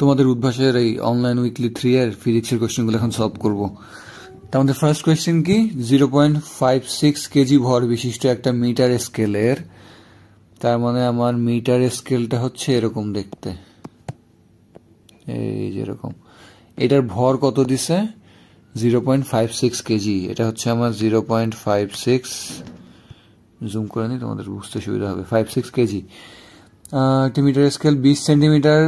তোমাদের উদ্ভাসের এই online weekly 3 এর ফিজিক্সের কোশ্চেনগুলো এখন সলভ করব। তার মধ্যে ফার্স্ট কোয়েশ্চেন কি, 0.56 কেজি ভর বিশিষ্ট একটা মিটার স্কেলের, তার মানে আমার মিটার স্কেলটা হচ্ছে এরকম দেখতে, এই যেরকম, এটার ভর কত দিছে 0.56 কেজি। এটা হচ্ছে আমার 0.56, জুম করে নি তোমাদের বুঝতে সুবিধা হবে, 56 কেজি। একটি মিটার স্কেল 20 সেন্টিমিটার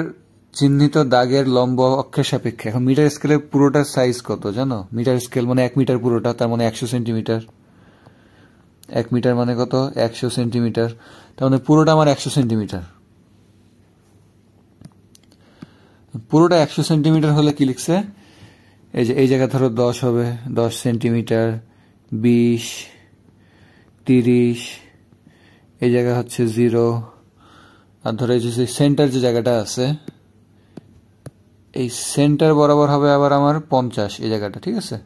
চিহ্নিত দাগের লম্ব অক্ষের সাপেক্ষে। এখন মিটার স্কেলের পুরোটার সাইজ কত জানো? মিটার স্কেল মানে 1 মিটার পুরোটা, তার মানে 100 সেন্টিমিটার। 1 মিটার মানে কত? 100 সেন্টিমিটার। তার মানে পুরোটা আমার 100 সেন্টিমিটার। পুরোটা 100 সেন্টিমিটার হলে কি লিখছে, এই যে এই জায়গা ধরো 10 হবে, 10 সেন্টিমিটার, 20, 30, এই জায়গা হচ্ছে 0, আর ধরো এই যে সেন্টার যে জায়গাটা আছে, এই সেন্টার বরাবর হবে আবার আমার 50, এই জায়গাটা, ঠিক আছে?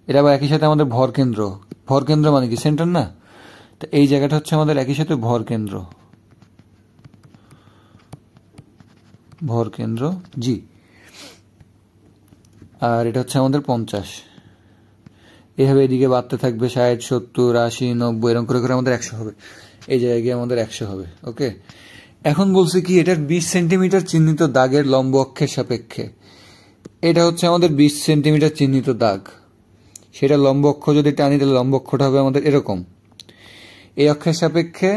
এটা আবার একই সাথে আমাদের ভর কেন্দ্র। ভর কেন্দ্র মানে কি সেন্টার না? তো এই জায়গাটা হচ্ছে আমাদের একই সাথে ভর কেন্দ্র, ভর কেন্দ্র জি। আর এটা হচ্ছে আমাদের 50। এভাবে এদিকে বাড়তে থাকবে, 60, 70, 80, 90, এরকম করে করে আমাদের 100 হবে। এই জায়গায় আমাদের 100 হবে। ওকে, এখন বলছে কি, এটার 20 সেন্টিমিটার চিহ্নিত দাগের লম্ব অক্ষের সাপেক্ষে। এটা হচ্ছে আমাদের 20 সেন্টিমিটার চিহ্নিত দাগ, সেটা লম্ব অক্ষ যদি টানি তাহলে লম্ব অক্ষটা হবে আমাদের এরকম। এই অক্ষের সাপেক্ষে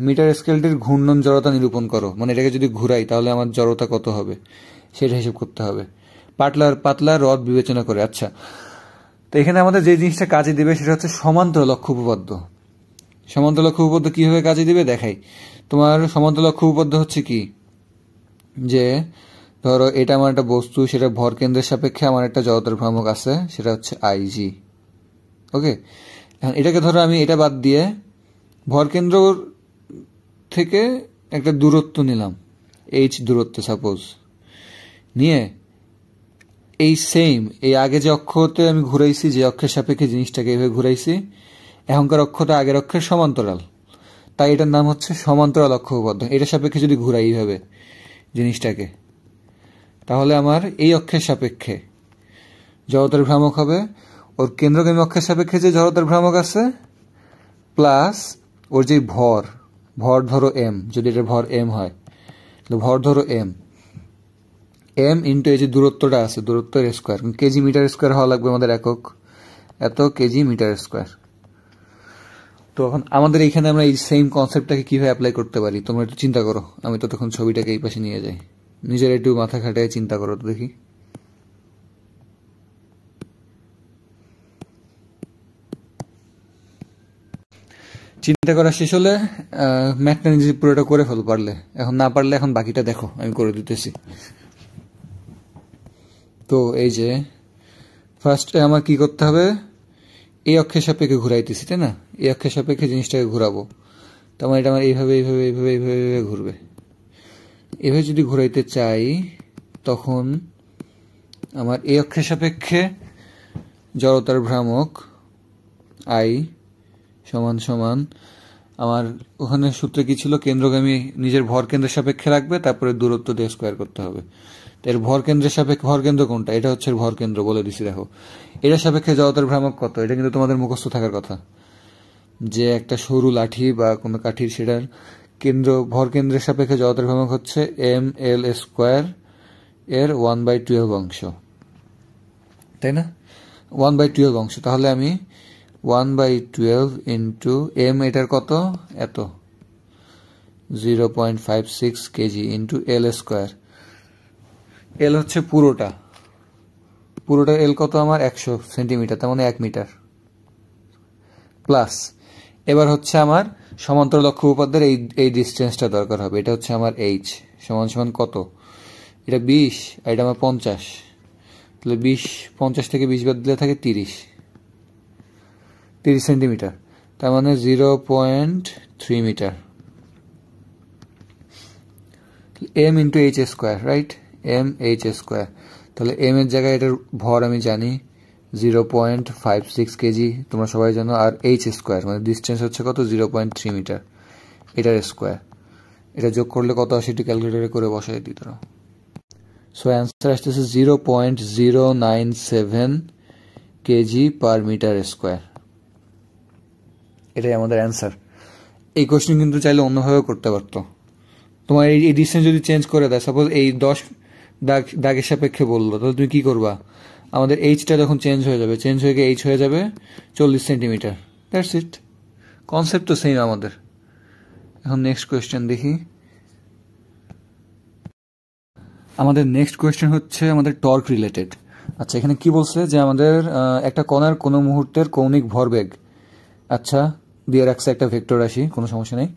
মিটার স্কেলটির ঘূর্ণন জড়তা নিরূপণ করো, মানে এটাকে যদি ঘুরাই তাহলে আমার জড়তা কত হবে সেটা হিসেব করতে হবে পাতলা রড বিবেচনা করে। আচ্ছা, তো এখানে আমাদের যে জিনিসটা কাজে দিবে সেটা হচ্ছে সমান্তরাল অক্ষ উপপাদ্য। সমান্তরাল অক্ষ উপপাদ্য কিভাবে কাজে দিবে দেখাই। তোমার সমান্তরাল অক্ষ উপপাদ্য হচ্ছে কি, যে ধরো এটা আমার একটা বস্তু, সেটা ভর কেন্দ্রের সাপেক্ষে আমার একটা জড়তার ভ্রামক আছে, সেটা হচ্ছে আইজি। ওকে, এখন এটাকে ধরো আমি এটা বাদ দিয়ে ভর কেন্দ্র থেকে একটা দূরত্ব নিলাম, এইচ দূরত্ব সাপোজ নিয়ে, এই সেম এই আগে যে অক্ষতে আমি ঘুরাইছি, যে অক্ষের সাপেক্ষে জিনিসটাকে এইভাবে ঘুরাইছি, এখনকার অক্ষটা আগের অক্ষের সমান্তরাল, তাই এটার নাম হচ্ছে সমান্তরাল অক্ষ উপপাদ্য। এটার সাপেক্ষে যদি ঘুরাই এইভাবে জিনিসটাকে, তাহলে আমার এই অক্ষের সাপেক্ষে জড়তার ভ্রামক হবে ওর কেন্দ্রগামী অক্ষের সাপেক্ষে যে জড়তার ভ্রামক আছে, প্লাস ওর যে ভর ধরো এম, যদি এটা ভর এম হয়, ভর ধরো এম ইন্টু এই যে দূরত্বটা আছে, দূরত্বের স্কোয়ার, কেজি মিটার স্কোয়ার হওয়া লাগবে আমাদের একক, এত কেজি মিটার স্কোয়ার। তো এখন আমাদের এখানে আমরা এই সেম কনসেপ্টটাকে কিভাবে অ্যাপ্লাই করতে পারি তোমরা একটু চিন্তা করো। আমি তো তখন ছবিটাকে এই পাশে নিয়ে যাই, নিজের একটু মাথা খাটায় চিন্তা করো তো দেখি। চিন্তা করা শেষ হলে ম্যাথটা নিজে পুরোটা করে ফেলো পারলে, এখন না পারলে এখন বাকিটা দেখো, আমি করে দিতেছি। তো এই যে ফার্স্টে আমার কি করতে হবে, এই অক্ষের সাপেক্ষে ঘুরাইতেছি, তাই না? এই অক্ষের সাপেক্ষে জিনিসটাকে ঘুরাবো, তার মানে এটা আমার এইভাবে এইভাবে এইভাবে এইভাবে এইভাবে ঘুরবে। এভাবে যদি ঘুরাইতে চাই তখন আমার এই অক্ষের সাপেক্ষে জড়তার ভ্রামক আই সমান সমান, আমার ওখানে সূত্রে কি ছিল, কেন্দ্রগামী নিজের ভর কেন্দ্রের সাপেক্ষে রাখবে, তারপরে দূরত্ব দিয়ে স্কোয়ার করতে হবে। এর ভর কেন্দ্রের সাপেক্ষে, ভর কেন্দ্র কোনটা, এটা হচ্ছে ভর কেন্দ্র বলে দিছি দেখো। এটার সাপেক্ষে জড়তার ভ্রামক কত, এটা কিন্তু তোমাদের মুখস্থ থাকার কথা, যে একটা সরু লাঠি বা কোনো কাঠির, সেটার ভর কেন্দ্রের সাপেক্ষে জড়তার ভ্রামক হচ্ছে এম এল স্কোয়ার এর 1/12 অংশ, তাই না? 1/12 অংশ, তাহলে আমি 1/12 ইন্টু এম, এটার কত, এত 0.56 কেজি ইন্টু এল স্কোয়ার। এল হচ্ছে পুরোটা এল কত আমার 100 সেন্টিমিটার, তার মানে 1 মিটার, প্লাস এবার হচ্ছে আমার সমান্তরাল অক্ষ উপপাদ্যের এই ডিস্টেন্সটা দরকার হবে, এটা হচ্ছে আমার এইচ সমান সমান কত, এটা 20 আর এটা আমার 50, তাহলে 50 থেকে 20 বাদ দিলে থাকে 30 সেন্টিমিটার, তার মানে 0.3 metre. M into H square, right, M H square, তাহলে এম এর জায়গায় এটার ভর আমি জানি 0.56 কেজি, তোমরা সবাই জানো, আর এইচ স্কোয়ার মানে ডিস্টেন্স হচ্ছে কত, 0.3 মিটার, এটার স্কোয়ার এটা যোগ করলে কত আসে একটু ক্যালকুলেটরে করে বসাই দিই তারা। সো অ্যান্সার আসতেছে 0.097 কেজি পার মিটার স্কোয়ার। এটাই আমাদের অ্যান্সার। এই কোশ্চেন কিন্তু চাইলে অন্যভাবে করতে পারতো। তোমার এই ডিস্টেন্স যদি চেঞ্জ করে দেয়, সাপোজ এই 10 দাগের সাপেক্ষে বললো, তাহলে তুমি কি করবা? আমাদের এইচটা যখন চেঞ্জ হয়ে যাবে, চেঞ্জ হয়ে গিয়ে এইচ হয়ে যাবে 40 সেন্টিমিটার। দ্যাটস ইট, কনসেপ্ট তো সেম আমাদের। এখন নেক্সট কোয়েশ্চেন দেখি। আমাদের নেক্সট কোয়েশ্চেন হচ্ছে আমাদের টর্ক রিলেটেড। আচ্ছা, এখানে কি বলছে যে আমাদের একটা কণার কোনো মুহূর্তের কৌণিক ভরবেগ আচ্ছা দিয়ে রাখছে একটা ভেক্টর রাশি, কোনো সমস্যা নেই।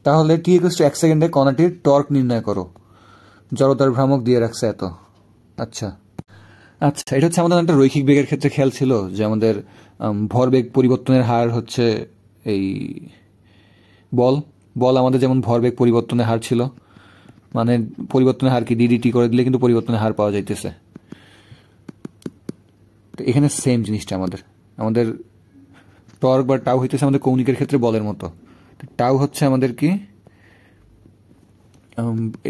তাহলে t = 1 সেকেন্ডে কণাটির টর্ক নির্ণয় করো, জড়তার ভ্রামক দিয়ে রাখছে এত। আচ্ছা আচ্ছা, এটা হচ্ছে আমাদের একটা রৈখিক বেগের ক্ষেত্রে খেয়াল ছিল যে আমাদের ভরবেগ পরিবর্তনের হার হচ্ছে এই বল আমাদের যেমন ভরবেগ পরিবর্তনের হার ছিল, মানে পরিবর্তনের হার কি ডিডিটি করে দিলে কিন্তু পরিবর্তনের হার পাওয়া যাইতেছে। তো এখানে সেম জিনিসটা আমাদের টর্ক বা টাউ হইতেছে আমাদের কৌণিকের ক্ষেত্রে বলের মতো। টাউ হচ্ছে আমাদের কি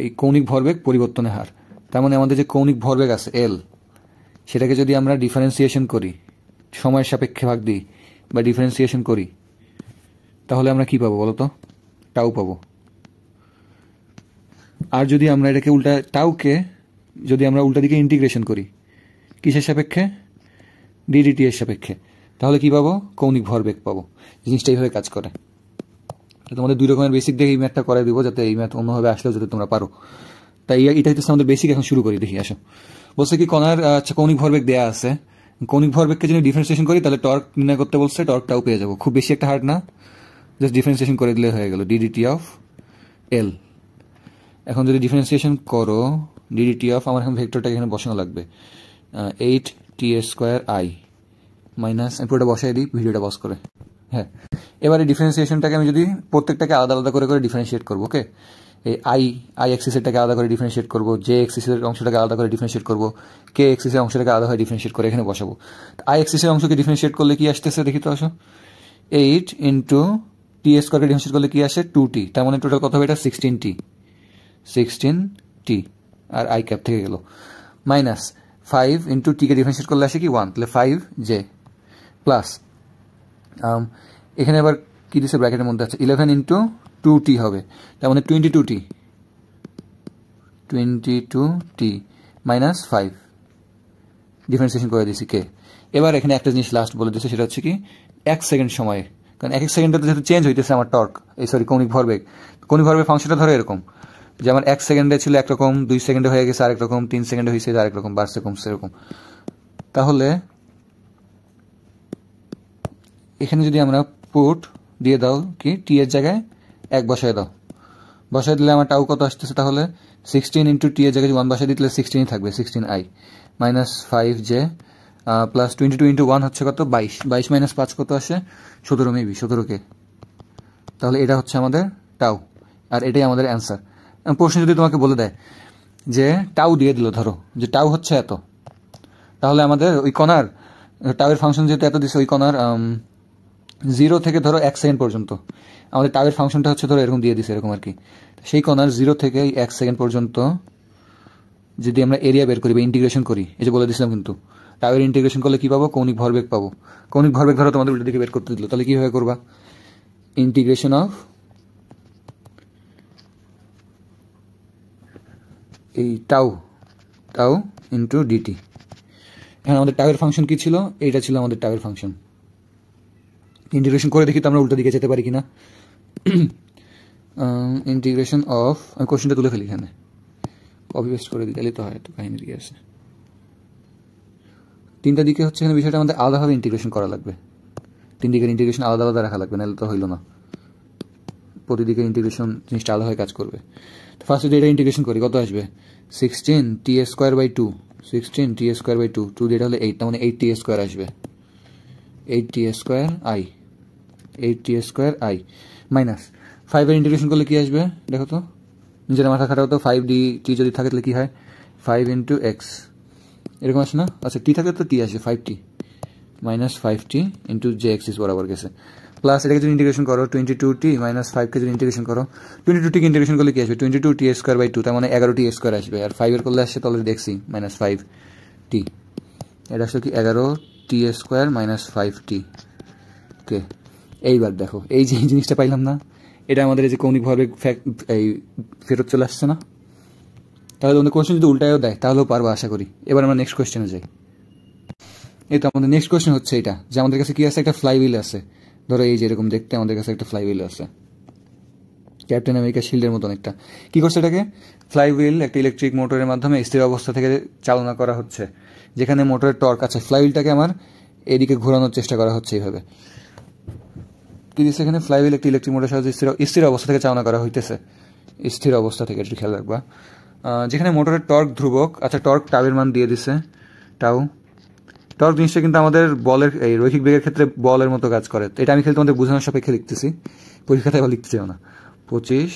এই কৌণিক ভরবেগ পরিবর্তনের হার। তার মানে আমাদের যে কৌণিক ভরবেগ আছে এল, সেটাকে যদি আমরা ডিফারেন্সিয়েশন করি, সময়ের সাপেক্ষে ভাগ দিই বা ডিফারেন্সিয়েশন করি, তাহলে আমরা কি পাবো বলতো? টাউ পাবো। আর যদি আমরা এটাকে টাউকে যদি আমরা উল্টা দিকে ইন্টিগ্রেশন করি, কিসের সাপেক্ষে? ডিডিটি এর সাপেক্ষে, তাহলে কি পাবো? কৌণিক ভরবেগ পাবো। জিনিসটা এইভাবে কাজ করে। তোমাদের 2 রকমের বেসিক দেখে এই ম্যাথটা করাই দিব, যাতে এই ম্যাথ অন্যভাবে আসলেও যাতে তোমরা পারো। তাই এটা হচ্ছে আমাদের বেসিক। এখন শুরু করি, দেখি আসো। বলছে কি কণার কৌণিক ভরবেগ দেয়া আছে, কৌণিক ভরবেগকে যদি ডিফারেন্সিয়েশন করি তাহলে টর্ক নির্ণয় করতে বলছে, টর্কটাও পেয়ে যাবো। খুব বেশি একটা হার্ড না, জাস্ট ডিফারেন্সিয়েশন করে দিলে হয়ে গেল ডিডিটি অফ এল। এখন যদি ডিফারেন্সিয়েশন করো ডিডিটি অফ, আমার এখন ভেক্টরটাকে এখানে বসানো লাগবে 8t² মাইনাস, আমি পুরোটা বসাই দিই, ভিডিওটা বস করে। হ্যাঁ, এবারে ডিফারেন্সিয়েশনটাকে আমি যদি প্রত্যেকটাকে আলাদা আলাদা করে ডিফারেন্সিয়েট করবো। ওকে, এই আই এক্সিসেরটাকে আলাদা করে ডিফারেন্সিয়েট করবো, জে এক্সিসের অংশটাকে আলাদা করে ডিফারেন্সিয়েট করবো, কে এক্সিসের অংশটাকে আলাদা করে ডিফারেন্সিয়েট করে এখানে বসাবো। আই এক্সিসের অংশকে ডিফারেন্সিয়েট করলে কি আসতেছে দেখি তো আসো। 8 ইন্টু t² ডিফারেন্সিয়েট করলে কি আসে? 2t। তার মানে টোটাল কত হবে এটা? 16t। আর আই ক্যাপ থেকে গেল মাইনাস 5 ইন্টু টিকে ডিফারেন্সিয়েট করলে আসে কি 1, তাহলে 5j প্লাস এখানে আবার কি দিচ্ছে ব্র্যাকেটের মধ্যে আছে 11 ইন্টু 2t হবে, তার মানে 22t মাইনাস 5 ডিফারেন্সিয়েশন করে দিয়েছি কে। এবার এখানে একটা জিনিস লাস্ট বলে দিচ্ছে, সেটা হচ্ছে কি 1 সেকেন্ড সময়ে, কারণ 1 সেকেন্ডে যেহেতু চেঞ্জ হইতেছে আমার টর্ক, কৌণিক ভরবেগ ফাংশনটা ধরো এরকম যে আমার 1 সেকেন্ডে ছিল একরকম, 2 সেকেন্ডে হয়ে গেছে আরেক রকম, 3 সেকেন্ডে হয়েছে আরেক রকম, বাড়ছে কমছে এরকম। তাহলে এখানে যদি আমরা পুট দিয়ে দাও কি টি এর জায়গায় 1 বসায় দাও, বসায় দিলে আমার টাউ কত আসতেছে? তাহলে 16 ইন্টু টি এর জায়গায় 1 বসায় দিলে 16ই থাকবে, 16i minus 5j plus 22 into 1 হচ্ছে কত? 22 মাইনাস 5 কত আসে? 17 মেবি 17k। তাহলে এটা হচ্ছে আমাদের টাউ, আর এটাই আমাদের অ্যান্সার। প্রশ্ন যদি তোমাকে বলে দেয় যে টাউ দিয়ে দিল, ধরো যে টাউ হচ্ছে এত, তাহলে আমাদের ওই কণার টাউয়ের ফাংশন যেহেতু এত দিচ্ছে, ওই কণার 0 থেকে ধরো 1 সেকেন্ড পর্যন্ত আমাদের টাউয়ের ফাংশনটা হচ্ছে ধরো এরকম দিয়ে দিছে, এরকম আর কি। সেই কণার 0 থেকে 1 সেকেন্ড পর্যন্ত যদি আমরা এরিয়া বের করি বা ইন্টিগ্রেশন করি, এই যে বলে দিছিলাম কিন্তু টাউয়ের ইন্টিগ্রেশন করলে কি পাবো? কৌণিক ভরবেগ পাবো। কৌণিক ভরবেগ ধরো তোমাদের উল্টো দিকে বের করতে দিল, তাহলে কিভাবে করবা? ইন্টিগ্রেশন অফ এই টাউ ইন্টু ডিটি। এখন আমাদের টাউয়ের ফাংশন কি ছিল? এইটা ছিল আমাদের টাউয়ের ফাংশন। ইন্টিগ্রেশন করে দেখি তো আমরা উল্টো দিকে যেতে পারি কিনা। ইন্টিগ্রেশন অফ, আমি কোশ্চেনটা তুলে ফেলি, এখানে কপি পেস্ট করে দিই, তাহলে তো হয়। তো কাহিনী দিকে আছে 3টা দিকে হচ্ছে, এখানে বিষয়টা আমাদের আলাদাভাবে ইন্টিগ্রেশন করা লাগবে। 3 দিকের ইন্টিগ্রেশন আলাদা আলাদা রাখা লাগবে, নাহলে তো হইল না। প্রতিদিকে ইন্টিগ্রেশন জিনিসটা আলাদা হয়ে কাজ করবে। তো ফার্স্ট যদি এটা ইন্টিগ্রেশন করি কত আসবে? 16t²/2, 16t²/2, 2 দিয়ে হলে 8, তার মানে 8t² আসবে, 8t² মাইনাস 5 এর ইন্টিগ্রেশন করলে কি আসবে দেখো তো, নিজের মাথা খাটাও তো। 5dt যদি থাকে তাহলে কি হয়? 5 ইন্টু এক্স এরকম আসে না? আচ্ছা টি থাকলে তো টি আসে 5t minus 5t into J axis বরাবর গেছে, প্লাস এটাকে যদি ইন্টিগ্রেশন করো 22t মাইনাস 5কে যদি ইন্টিগ্রেশন করো 22t কে ইন্টিগ্রেশন করলে কি আসবে 22t স্কোয়ার বাই 2, তার মানে 11t স্কোয়ার আসবে। আর 5 এর করলে আসছে তো অলরেডি দেখছি মাইনাস 5t, এটা আসলে কি 11t স্কোয়ার মাইনাস 5t। ওকে, এইবার দেখো এই যে জিনিসটা পাইলাম না, এটা আমাদের এই যে কৌণিকভাবে এই ফেরত চলে আসছে না। তাহলে তোমাদের কোয়েশ্চেন যদি উল্টায়ও দেয় তাহলেও পারবো আশা করি। এবার আমরা নেক্সট কোয়েশ্চেনে যাই। এই তো আমাদের নেক্সট কোয়েশ্চেন হচ্ছে এটা, যে আমাদের কাছে কি আছে, একটা ফ্লাই হুইল আছে। ধরো এই যে এরকম দেখতে আমাদের কাছে একটা ফ্লাই হুইল আছে, ক্যাপ্টেন আমেরিকা শিল্ডের মতন একটা। কি করছে এটাকে? ফ্লাই হুইল একটা ইলেকট্রিক মোটরের মাধ্যমে স্থির অবস্থা থেকে চালনা করা হচ্ছে, যেখানে মোটরের টর্ক আছে। ফ্লাই হুইলটাকে আমার এদিকে ঘোরানোর চেষ্টা করা হচ্ছে এইভাবে। কি দিচ্ছে এখানে? ফ্লাই হুইল একটি ইলেকট্রিক মোটরের সাহায্যে স্থির অবস্থা থেকে চালনা করা হইতেছে। স্থির অবস্থা থেকে, একটু খেয়াল রাখবা। যেখানে মোটরের টর্ক ধ্রুবক, আচ্ছা টর্ক টাউয়ের মান দিয়ে দিছে টাউ। টর্ক জিনিসটা কিন্তু আমাদের বলের এই রৈখিক বেগের ক্ষেত্রে বলের মতো কাজ করে। এটা আমি খেলে তোমাদের বোঝানোর সাপেক্ষে লিখতেছি, পরীক্ষাতে আবার লিখতে চাও না। 25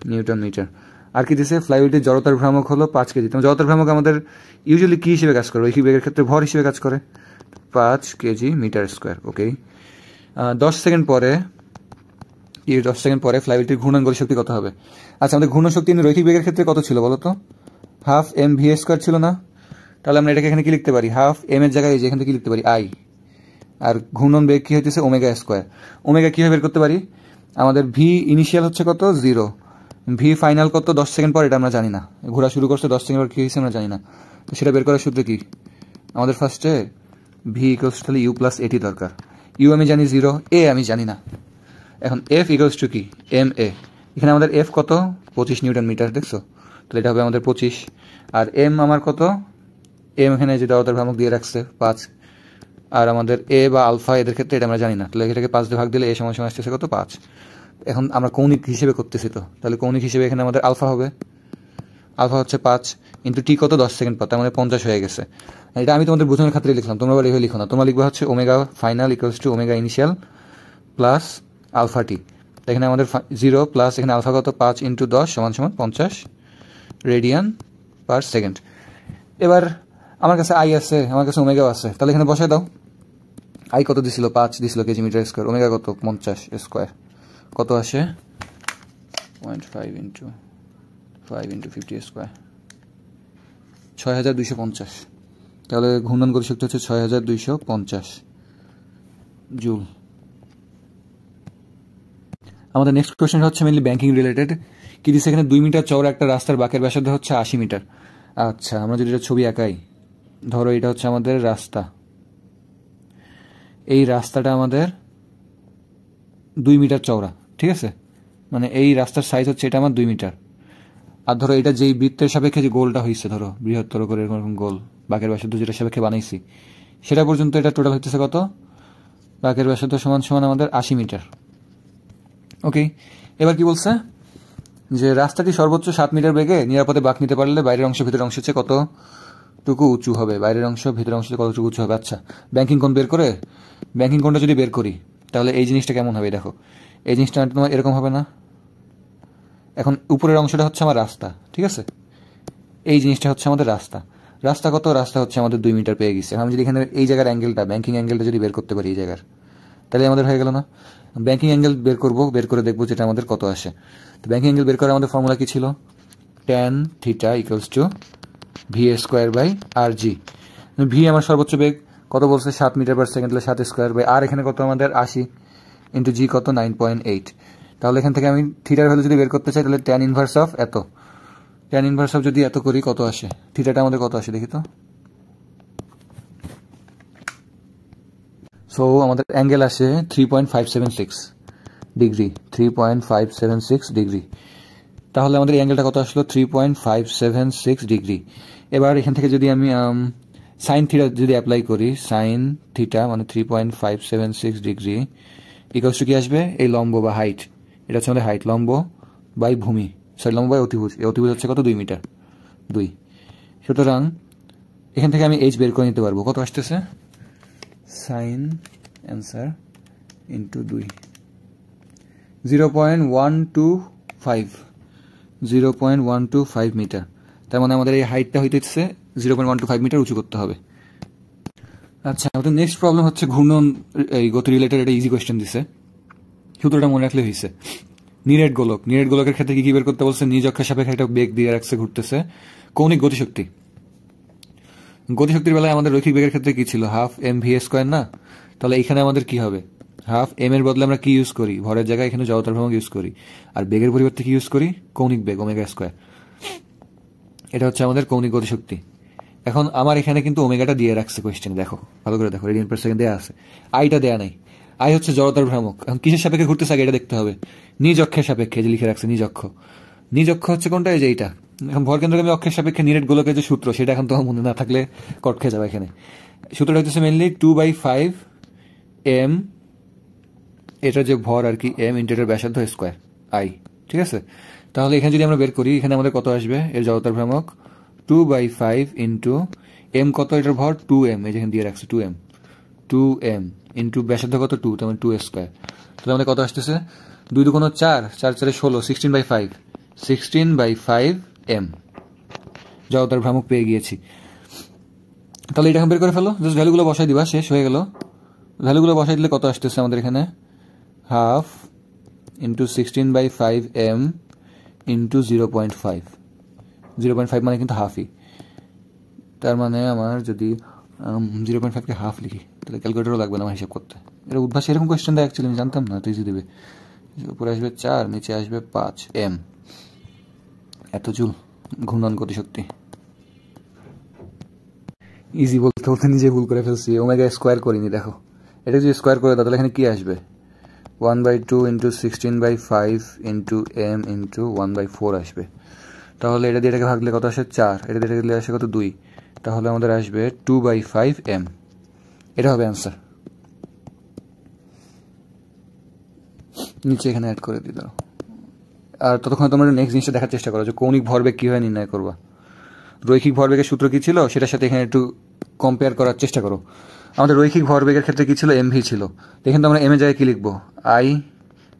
নিউটন মিটার। আর কি দিছে? ফ্লাইহুইলটির জড়তার ভ্রামক হলো 5 কেজি। তোমার জড়তার ভ্রামক আমাদের ইউজুয়ালি কি হিসেবে কাজ করে? রৈখিক বেগের ক্ষেত্রে ভর হিসেবে কাজ করে, 5 কেজি মিটার স্কোয়ার। ওকে, 10 সেকেন্ড পরে ফ্লাইহুইলটির ঘূর্ণন গতি শক্তি কত হবে? আচ্ছা, আমাদের ঘূর্ণন শক্তি রৈখিক বেগের ক্ষেত্রে কত ছিল বলো তো? হাফ এম ভি স্কোয়ার ছিল না? তাহলে আমরা এটাকে এখানে কি লিখতে পারি? হাফ এম এর জায়গায় এখান থেকে কি লিখতে পারি? আই। আর ঘূর্ণন বেগ কি হইতেছে? Omega square. ওমেগা কিভাবে বের করতে পারি? আমাদের ভি ইনিশিয়াল হচ্ছে কত? 0। ভি ফাইনাল কত 10 সেকেন্ড পর? এটা আমরা জানি না। ঘোরা শুরু করছে 10 সেকেন্ড পর, কি হয়েছে আমরা জানি না। তো সেটা বের করার সূত্র কি? আমাদের ফার্স্টে ভি ইকুয়ালস তাহলে ইউ প্লাস এটি দরকার। ইউ আমি জানি 0, এ আমি জানি না। এখন এফ ইকুয়ালস টু কি? M A. এখানে আমাদের এফ কত? 25 নিউটন মিটার, দেখছো? তাহলে এটা হবে আমাদের 25। আর এম আমার কত? এম এখানে যে জড়তার ভ্রামক দিয়ে রাখছে 5। আর আমাদের এ বা আলফা এদের ক্ষেত্রে এটা আমরা জানি না। তাহলে এটাকে 5 দিয়ে ভাগ দিলে এ সমান সমান আসতেছে কত? 5। এখন আমরা কৌণিক হিসেবে করতেছি, তো তাহলে কৌণিক হিসেবে এখানে আমাদের আলফা হবে। আলফা হচ্ছে 5 ইন্টু টি কত? 10 সেকেন্ড পর, তার মানে 50 হয়ে গেছে। এটা আমি তোমাদের বোঝানোর খাতিরে লিখলাম, তোমরা আবার এইভাবে লিখো না। তোমরা লিখবা হচ্ছে omega final equals to omega initial plus alpha T. এখানে আমাদের 0 প্লাস এখানে আলফা কত? 5 ইন্টু 10 সমান সমান 50 রেডিয়ান পার সেকেন্ড। এবার আমার কাছে আই আছে, আমার কাছে ওমেগাও আছে, তাহলে এখানে বসায় দাও। আই কত দিছিল? 5 দিছিল কেজি মিটার স্কোয়ার। ওমেগা কত? 50 স্কোয়ার। কত আসে? 0.5 ইন্টু 5 ইন্টু 50 স্কোয়ার, 6250। তাহলে ঘূর্ণন গতি শক্তি হচ্ছে 6250 জুল। আমাদের নেক্সট কোয়েশ্চেন হচ্ছে মেনলি ব্যাংকিং রিলেটেড। কি দিচ্ছে এখানে? 2 মিটার চওড়া একটা রাস্তার বাঁকের ব্যাসার্ধ হচ্ছে 80 মিটার। আচ্ছা, আমরা যদি এটা ছবি আঁকাই, ধরো এটা হচ্ছে আমাদের রাস্তা। এই রাস্তাটা আমাদের 2 মিটার চওড়া, ঠিক আছে? মানে এই রাস্তার সাইজ হচ্ছে এটা আমার 2 মিটার। আর ধরো এটা যেই বৃত্তের সাপেক্ষে যে গোলটা হয়েছে, ধরো বৃহত্তর করে এরকম গোল বাঁকের ব্যাসার্ধ যেটা সাপেক্ষে বানাইছি, সেটা পর্যন্ত এটা টোটাল হইতেছে কত? বাঁকের ব্যাসার্ধ সমান সমান আমাদের 80 মিটার। ওকে, এবার কি বলছে? যে রাস্তাটি সর্বোচ্চ 7 মিটার বেগে নিরাপদে বাঁক নিতে পারলে বাইরের অংশ ভিতরের অংশের চেয়ে কতটুকু উঁচু হবে? বাইরের অংশ ভিতরের অংশ কতটুকু উঁচু হবে? আচ্ছা, ব্যাংকিং কোণ বের করে, ব্যাংকিং কোণটা যদি বের করি তাহলে এই জিনিসটা কেমন হবে? দেখো, এই জিনিসটা তোমার এরকম হবে না? এখন উপরের অংশটা হচ্ছে আমার রাস্তা, ঠিক আছে? এই জিনিসটা হচ্ছে আমাদের রাস্তা। রাস্তা কত? রাস্তা হচ্ছে আমাদের 2 মিটার পেয়ে গেছে। আমি যদি এখানে এই জায়গার অ্যাঙ্গেলটা, ব্যাংকিং অ্যাঙ্গেলটা যদি বের করতে পারি এই জায়গার, তাহলে আমাদের হয়ে গেল না? ব্যাংকিং অ্যাঙ্গেল বের করবো, বের করে দেখবো যেটা আমাদের কত আসে। তো ব্যাংকিং অ্যাঙ্গেল বের করার আমাদের ফর্মুলা কি ছিল? tan theta equals to V square by R G. V আমার সর্বোচ্চ বেগ কত বলছে? 7 মিটার পার সেকেন্ড, তাহলে 7 স্কোয়ার বাই আর এখানে কত আমাদের 80 ইন্টু জি কত? 9.8। তাহলে এখান থেকে আমি থিটার ভ্যালু যদি বের করতে চাই তাহলে tan ইনভার্স অফ এত, tan ইনভার্স অফ যদি এত করি কত আসে? থিটাটা আমাদের কত আসে দেখি তো। সো আমাদের অ্যাঙ্গেল আসে 3.576 ডিগ্রি, 3.576 ডিগ্রি। তাহলে আমাদের এই অ্যাঙ্গেলটা কত আসলো? 3.576 ডিগ্রি। এবার এখান থেকে যদি আমি সাইন থিটা যদি অ্যাপ্লাই করি, সাইন থিটা মানে 3.576 ডিগ্রি ইকুয়ালস টু কি আসবে? এই লম্ব বা হাইট, এটা হচ্ছে আমাদের হাইট, লম্ব বাই ভূমি, সরি লম্ব বাই অতিভুজ। এই অতিভুজ হচ্ছে কত? 2 মিটার 2। সুতরাং এখান থেকে আমি এইচ বের করে নিতে পারবো। কত আসতেছে? Sine answer into 2, 0.125, 0.125 metre. তার মানে আমাদের এই হাইটটা হইতেছে 0.125 মিটার উঁচু করতে হবে। আচ্ছা, আমাদের নেক্সট প্রবলেম হচ্ছে ঘূর্ণন এই গতি রিলেটেড। এটা ইজি কোয়েশ্চেন দিছে। সূত্রটা মনে রাখলে হয়েছে। নিরেট গোলক, নিরেট গোলকের ক্ষেত্রে কি বের করতে বলছে? নিজ অক্ষের সাপেক্ষে একটা বেগ দিয়ে রাখছে, ঘুরতেছে, কৌণিক গতিশক্তি। গতিশক্তির বেলায় আমাদের রৈখিক বেগের ক্ষেত্রে কি ছিল? হাফ এম ভি স্কোয়ার না? তাহলে এখানে আমাদের কি হবে? হাফ এম এর বদলে আমরা কি ইউজ করি? ভরের জায়গায় এখানে জড়তার ভ্রামক ইউজ করি, আর বেগের পরিবর্তে কি ইউজ করি? কৌণিক বেগ, ওমেগা স্কোয়ার। এটা হচ্ছে আমাদের কৌণিক গতিশক্তি। এখন আমার এখানে কিন্তু ওমেগাটা দিয়ে রাখছে কোয়েশ্চেনে, দেখো ভালো করে দেখো, রেডিয়ান পার সেকেন্ড দেওয়া আছে, আইটা দেয়া নাই। আই হচ্ছে জড়তার ভ্রামক। এখন কিসের সাপেক্ষে ঘুরতেছে আগে এটা দেখতে হবে। নিজ অক্ষের সাপেক্ষে, যে লিখে রাখছে নিজ অক্ষ। নিজ অক্ষ হচ্ছে কোনটা? এই যে এইটা। এখন ভরকেন্দ্রগামী অক্ষের সাপেক্ষে নিরেট গোলকের যে সূত্র, সেটা এখন তোমার মনে না থাকলে কট খেয়ে যাবে। এখানে সূত্রটা হচ্ছে মেনলি 2/5 এম, এটা যে ভর আর কি, এম ইন্টু এটার ব্যাসার্ধ স্কোয়ার আই, ঠিক আছে? তাহলে এখানে যদি আমরা বের করি, এখানে আমাদের কত আসবে? এর জড়তার ভ্রামক 2/5 ইন্টু এম কত? এটার ভর 2m, এই যেখানে দিয়ে রাখছে 2m ইন্টু ব্যাসার্ধ কত? 2, তার মানে 2 স্কোয়ার। তাহলে আমাদের কত আসতেছে? 2 2 4, 4 4 16, 16/5, 16/5 m জড়তার ভ্রামক পেয়ে গিয়েছি। তাহলে এটা এখন বের করে ফেলো, জাস্ট ভ্যালুগুলো বসাই দিবা, শেষ হয়ে গেল। ভ্যালুগুলো বসাই দিলে কত আসতেছে আমাদের এখানে? হাফ ইন্টু 16/5 m ইন্টু 0.5, 0.5 মানে কিন্তু হাফই। তার মানে আমার যদি 0.5কে হাফ লিখি, তাহলে ক্যালকুলেটরও লাগবে না আমার হিসাব করতে। এটা উদ্ভাস এরকম কোয়েশ্চেন দেয়, অ্যাকচুয়ালি আমি জানতাম না, তো ইজি দেবে। উপরে আসবে 4, নিচে আসবে 5 m, এত জুল ঘূর্ণন গতিশক্তি। ইজি বলতে বলতে নিজে ভুল করে ফেলছি, ওমেগা স্কোয়ার করিনি। দেখো এটা যদি স্কোয়ার করে দাও, তাহলে এখানে কি আসবে? 1/2 ইন্টু 16/5 ইন্টু m ইন্টু 1/4 আসবে। তাহলে এটা দিয়ে এটাকে ভাগলে কত আসে? 4, এটা দিয়ে দিলে আসে কত? 2। তাহলে আমাদের আসবে 2/5 m, এটা হবে অ্যান্সার। নিচে এখানে অ্যাড করে দিয়ে দাও। আর ততক্ষণ তোমরা নেক্সট জিনিসটা দেখার চেষ্টা করো, যে কৌণিক ভরবেগ কীভাবে নির্ণয় করবা। রৈখিক ভরবেগের সূত্র কি ছিল, সেটার সাথে এখানে একটু কম্পেয়ার করার চেষ্টা করো। আমাদের রৈখিক ভরবেগের ক্ষেত্রে কি ছিল? এমভি ছিল। এখানে তো আমরা এম এর জায়গায় কি লিখবো? আই,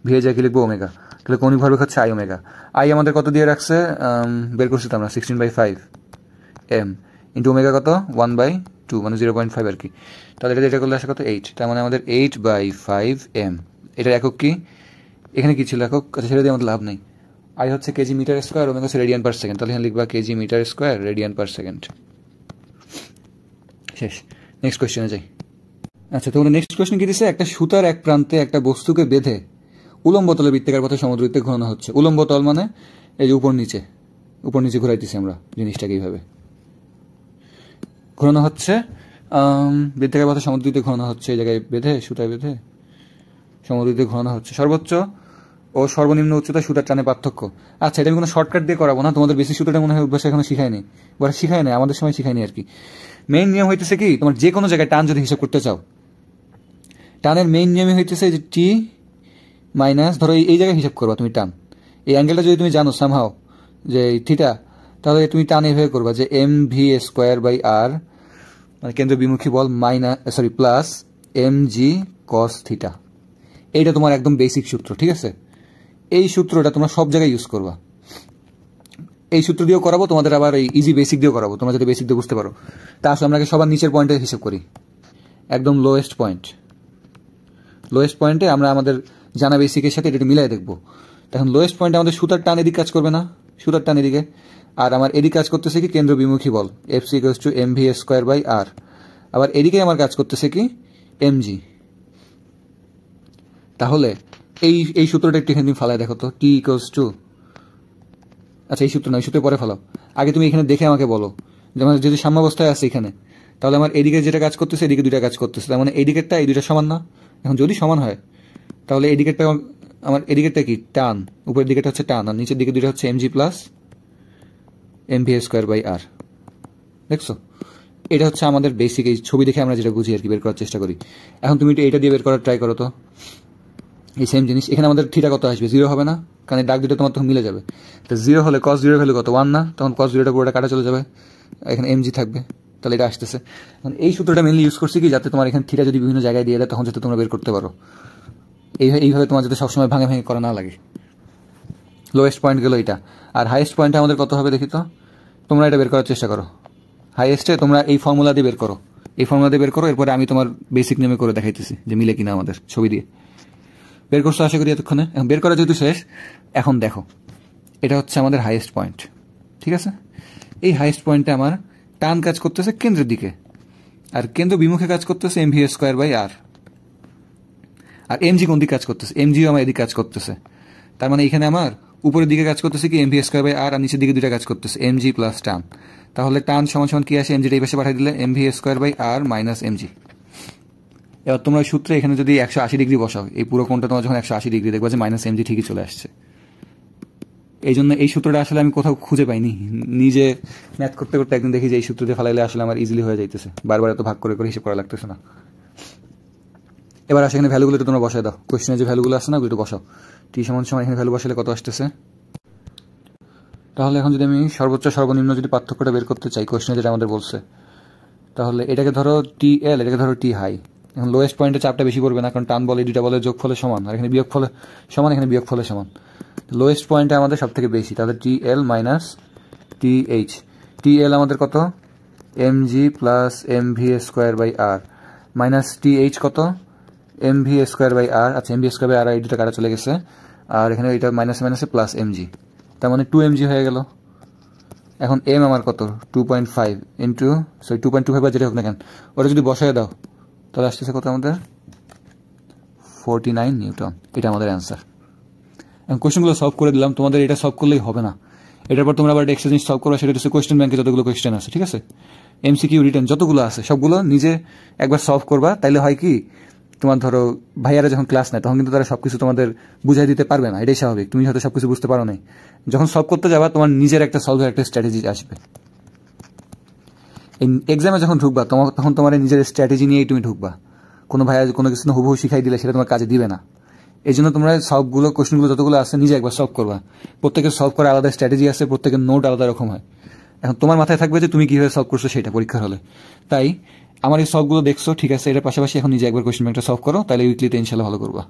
ভি এর জায়গায় কি লিখবো? ওমেগা। তাহলে কৌণিক ভরবেগ হচ্ছে আই ওমেগা। আই আমাদের কত দিয়ে রাখছে? বের করছি তো আমরা 16/5 m ইন্টু ওমেগা কত? 1/2, মানে 0.5 আর কি। তাহলে এটা করলে আসে কত? 8। তার মানে আমাদের 8/5 m। এটার একক কি? এখানে কি ছিল একক? আচ্ছা, ছেড়ে দিয়ে আমাদের লাভ নেই। আই হচ্ছে কেজি মিটার স্কোয়ার, ওমেগা হচ্ছে রেডিয়ান পার সেকেন্ড। তাহলে এখানে লিখবা KG metre square radian per second. শেষ। নেক্সট কোয়েশ্চেনে যাই। আচ্ছা, তোমরা নেক্সট কোয়েশ্চেন কি দিছে? একটা সুতার এক প্রান্তে একটা বস্তুকে বেঁধে উলম্ব তলে বৃত্তাকার পথে সমদ্রবৃত্তে ঘোরানো হচ্ছে। উলম্ব তল মানে এই যে উপর নিচে ঘুরাইতেছি আমরা জিনিসটাকে, এইভাবে ঘোরানো হচ্ছে। বৃত্তাকার পথে সমদ্রবৃত্তে ঘোরানো হচ্ছে, এই জায়গায় বেঁধে, সুতায় বেঁধে সমদ্রবৃত্তে ঘোরানো হচ্ছে। সর্বোচ্চ ও সর্বনিম্ন উচ্চতা সুতার টানে পার্থক্য। আচ্ছা, এটা আমি কোনো শর্টকাট দিয়ে করাবো না, তোমাদের বেশি সূত্রটা মনে হয় অভ্যাস এখনো শিখায়নি, বা শিখায় নাই, আমাদের সময় শিখায়নি আর কি। মেইন নিয়ম হইতেছে কি, তোমার যে কোনো জায়গায় টান যদি হিসাব করতে চাও, টানের মেইন নিয়মই হইতেছে যে টি মাইনাস, ধরো এই জায়গায় হিসাব করবা তুমি টান, এই অ্যাঙ্গেলটা যদি তুমি জানো সামহাও যে থিটা, তাহলে তুমি টান এভাবে করবা যে m V square by r, মানে কেন্দ্র বিমুখী বল, plus m g cos theta. এইটা তোমার একদম বেসিক সূত্র, ঠিক আছে? এই সূত্রটা তোমরা সব জায়গায় ইউজ করবা। এই সূত্র দিয়েও করাবো তোমাদের, আবার এই ইজি বেসিক দিয়েও করাবো, তোমরা যদি বেসিক দিয়ে বুঝতে পারো। তা আসলে আমরা সবার নিচের পয়েন্টে হিসাব করি, একদম লোয়েস্ট পয়েন্টে আমরা আমাদের জানা বেসিকের সাথে এটা মিলাই দেখবো। এখন লোয়েস্ট পয়েন্টে আমাদের সুতার টান এদিকে কাজ করবে না, সুতার টান এদিকে, আর আমার এদিকে কাজ করতেছে কি কেন্দ্র বিমুখী বল, FC equals to m V square by r. আবার এদিকে আমার কাজ করতেছে কি এমজি। তাহলে এই সূত্রটা একটু এখানে তুমি ফালায় দেখো তো, টি ইকুয়ালস টু, আচ্ছা এই সূত্র না, এই সূত্রে পরে ফেলাও, আগে তুমি এখানে দেখে আমাকে বলো যে আমার যদি সাম্যাবস্থায় আছে এখানে, তাহলে আমার এদিকে যেটা কাজ করতেছে এদিকে দুইটা কাজ করতেছে, তার মানে এই দিকেরটা এই দুইটা সমান না? এখন যদি সমান হয় তাহলে এই দিকেরটা, আমার এদিকেরটা কি টান, উপরের দিকেরটা হচ্ছে টান, আর নিচের দিকে দুইটা হচ্ছে mg plus M V square by r. দেখছো, এটা হচ্ছে আমাদের বেসিক, এই ছবি দেখে আমরা যেটা বুঝি আর কি বের করার চেষ্টা করি। এখন তুমি এটা দিয়ে বের করার ট্রাই করো তো, এই সেম জিনিস। এখানে আমাদের থিটা কত আসবে? 0 হবে না, কারণ এই দাগ দুটো তোমার তখন মিলে যাবে। তো 0 হলে cos 0 ভ্যালু কত? 1 না? তখন cos 0টা পুরোটা কাটা চলে যাবে, এখানে এমজি থাকবে, তাহলে এটা আসতেছে। এখন এই সূত্রটা মেনলি ইউজ করছি কি, যাতে তোমার এখানে থিটা যদি বিভিন্ন জায়গায় দিয়ে দেয় তখন যাতে তোমরা বের করতে পারো। এইভাবে তোমার যাতে সবসময় ভাঙে করা না লাগে। লোয়েস্ট পয়েন্ট গেল এটা, আর হাইয়েস্ট পয়েন্টে আমাদের কত হবে দেখি তো, তোমরা এটা বের করার চেষ্টা করো। হাইয়েস্টে তোমরা এই ফর্মুলা দিয়ে বের করো, এরপরে আমি তোমার বেসিক নিয়মে করে দেখাইতেছি যে মিলে কিনা আমাদের ছবি দিয়ে। বের করছো আশা করি এতক্ষণে। এখন বের করা যেহেতু শেষ, এখন দেখো এটা হচ্ছে আমাদের হাইয়েস্ট পয়েন্ট, ঠিক আছে? এই হাইয়েস্ট পয়েন্টে আমার টান কাজ করতেছে কেন্দ্রের দিকে, আর কেন্দ্র বিমুখে কাজ করতেছে এমভি স্কোয়ার বাই আর। আর এমজি কোন দিকে কাজ করতেছে? এমজিও আমার এদিকে কাজ করতেছে। তার মানে এখানে আমার উপরের দিকে কাজ করতেছে কি এমভি স্কোয়ার বাই আর, আর নিচের দিকে দুইটা কাজ করতেছে এমজি প্লাস টান। তাহলে টান সমান সমান কি আসে? এমজিটা এই পাশে পাঠিয়ে দিলে MV square by R minus MG. এবার তোমরা সূত্রে এখানে যদি 180 ডিগ্রি বসাও, এই পুরো কোণটা তোমার যখন 180 ডিগ্রি, দেখবা যে মাইনাস এমজি ঠিকই চলে আসছে। এই জন্য এই সূত্রটা আসলে আমি কোথাও খুঁজে পাইনি, নিজে ম্যাথ করতে করতে একদিন দেখি যে এই সূত্র দিয়ে ফেলাইলে আসলে আমার ইজিলি হয়ে যাইতেছে, বারবার এত ভাগ করে করে হিসেব করা লাগতেছে না। এবার আসে এখানে ভ্যালুগুলো তোমরা বসায় দাও, কোশ্চেনে যে ভ্যালুগুলো আসছে না ওগুলো একটু বসাও। টি সমান সমান এখানে ভ্যালু বসালে কত আসতেছে? তাহলে এখন যদি আমি সর্বোচ্চ সর্বনিম্ন যদি পার্থক্যটা বের করতে চাই কোশ্চেনে যেটা আমাদের বলছে, তাহলে এটাকে ধরো টি এল, এটাকে ধরো টি হাই। এখন লোয়েস্ট পয়েন্টে চাপটা বেশি পড়বে না, কারণ টান বলে দুইটা বলে যোগ ফলে সমান, আর এখানে বিয়োগ ফলে সমান, এখানে বিয়োগ ফলে সমান। লোয়েস্ট পয়েন্টে আমাদের সব থেকে বেশি, তাহলে টি এল মাইনাস টি এইচ। টি এল আমাদের কত? M G plus M V square by R minus T H কত? M V square by R. আচ্ছা, M V square by R এই দুটো কাটা চলে গেছে, আর এখানে এটা মাইনাসে মাইনাসে প্লাস এম জি, তার মানে 2 mg হয়ে গেল। এখন এম আমার কত? 2.5 ইন্টু 2.25 বা যেটা হোক না কেন, ওটা যদি বসায় দাও তাহলে আসতেছে কত আমাদের? 49 নিউটন। এটা আমাদের অ্যান্সার। এখন কোয়েশ্চেনগুলো সলভ করে দিলাম, তোমাদের এটা সলভ করলেই হবে না, এটার পর তোমরা আবার এক্সট্রা জিনিস সলভ করো, সেটা হচ্ছে কোয়েশ্চেন ব্যাংকে যতগুলো কোয়েশ্চেন আছে, ঠিক আছে, এমসিকিউ রিটেন যতগুলো আছে সবগুলো নিজে একবার সলভ করবা। তাইলে হয় কি, তোমার ধরো ভাইয়ারা যখন ক্লাস নেয় তখন কিন্তু তারা সবকিছু তোমাদের বুঝাই দিতে পারবে না, এটাই স্বাভাবিক, তুমি হয়তো সবকিছু বুঝতে পারো নাই। যখন সলভ করতে যাবা তোমার নিজের একটা সলভের একটা স্ট্র্যাটেজি আসবে। এক্সামে যখন ঢুকবা তখন তোমার নিজের স্ট্র্যাটেজি নিয়েই তুমি ঢুকবা। কোনো ভাইয়া কোনো কিছু হুবহু শিখাই দিলে সেটা তোমার কাজে দিবে না। এই জন্য তোমরা সবগুলো কোশ্চেনগুলো যতগুলো আছে নিজে একবার সলভ করবা। প্রত্যেকের সলভ করার আলাদা স্ট্র্যাটেজি আছে, প্রত্যেকের নোট আলাদা রকম হয়। এখন তোমার মাথায় থাকবে যে তুমি কিভাবে সলভ করছো সেটা পরীক্ষার হলে। তাই আমার এই সলভগুলো দেখছো, ঠিক আছে, এটার পাশাপাশি এখন নিজে একবার কোশ্চেন ব্যাংকটা সলভ করো, তাহলে উইকলিতে ইনশাল্লাহ ভালো করবা।